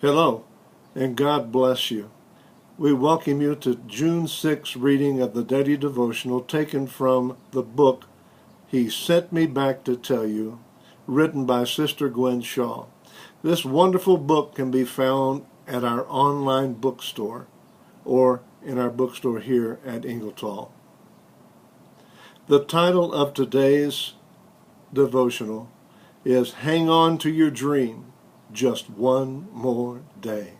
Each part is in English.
Hello, and God bless you. We welcome you to June 6th reading of the daily devotional taken from the book He Sent Me Back to Tell You, written by Sister Gwen Shaw. This wonderful book can be found at our online bookstore or in our bookstore here at Ingletall. The title of today's devotional is Hang On to Your Dream, Just One More Day.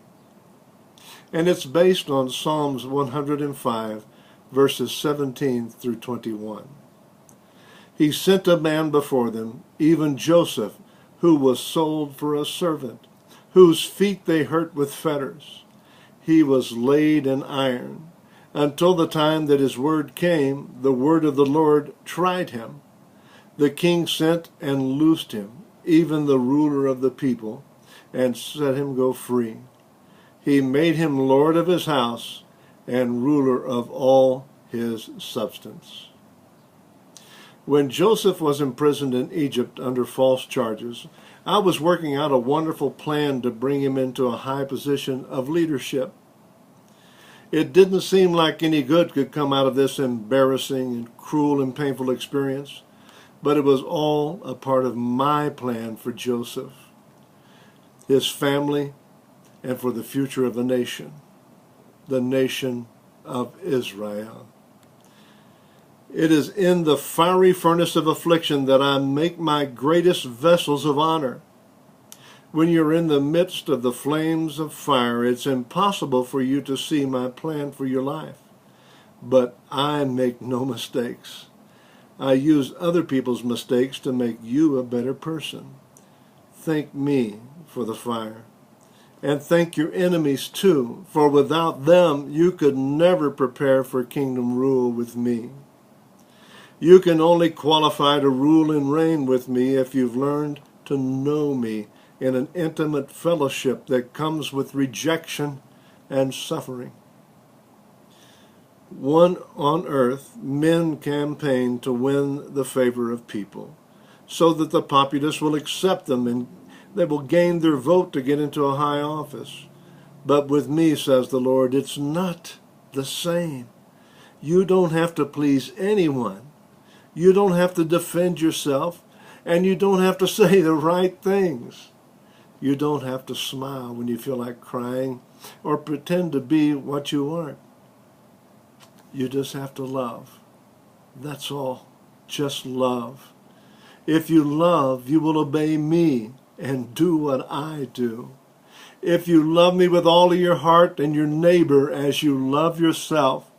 And it's based on Psalms 105, verses 17 through 21. He sent a man before them, even Joseph, who was sold for a servant, whose feet they hurt with fetters. He was laid in iron, until the time that his word came. The word of the Lord tried him. The king sent and loosed him, even the ruler of the people, and set him go free. He made him lord of his house and ruler of all his substance. When Joseph was imprisoned in Egypt under false charges, I was working out a wonderful plan to bring him into a high position of leadership. It didn't seem like any good could come out of this embarrassing and cruel and painful experience, but it was all a part of my plan for Joseph, his family, and for the future of the nation of Israel. It is in the fiery furnace of affliction that I make my greatest vessels of honor. When you're in the midst of the flames of fire, it's impossible for you to see my plan for your life. But I make no mistakes. I use other people's mistakes to make you a better person. Thank me for the fire. And thank your enemies too, for without them you could never prepare for kingdom rule with me. You can only qualify to rule and reign with me if you've learned to know me in an intimate fellowship that comes with rejection and suffering. On earth, men campaign to win the favor of people, so that the populace will accept them and they will gain their vote to get into a high office. But with me, says the Lord, it's not the same. You don't have to please anyone. You don't have to defend yourself, and you don't have to say the right things. You don't have to smile when you feel like crying or pretend to be what you aren't. You just have to love. That's all. Just love. If you love, you will obey me and do what I do. If you love me with all of your heart and your neighbor as you love yourself,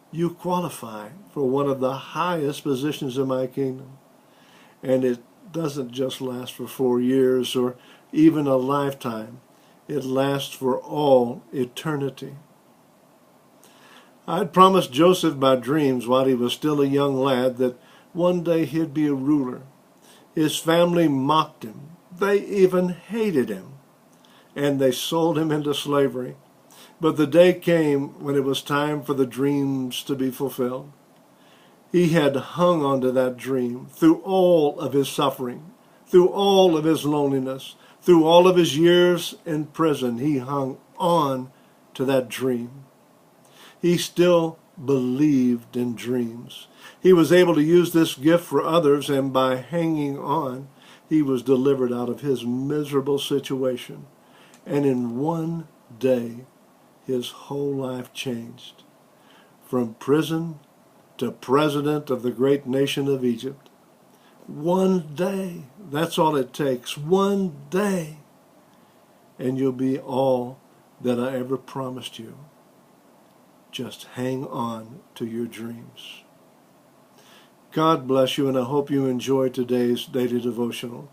you qualify for one of the highest positions in my kingdom. And it doesn't just last for 4 years or even a lifetime. It lasts for all eternity. I'd promised Joseph by dreams while he was still a young lad that one day he'd be a ruler. His family mocked him. They even hated him. And they sold him into slavery. But the day came when it was time for the dreams to be fulfilled. He had hung on to that dream through all of his suffering, through all of his loneliness, through all of his years in prison. He hung on to that dream. He still believed in dreams. He was able to use this gift for others, and by hanging on, he was delivered out of his miserable situation. And in one day, his whole life changed. From prison to president of the great nation of Egypt. One day, that's all it takes. One day, and you'll be all that I ever promised you. Just hang on to your dreams. God bless you, and I hope you enjoyed today's daily devotional.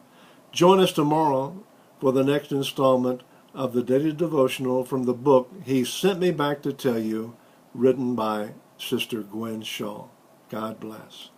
Join us tomorrow for the next installment of the daily devotional from the book He Sent Me Back to Tell You, written by Sister Gwen Shaw. God bless.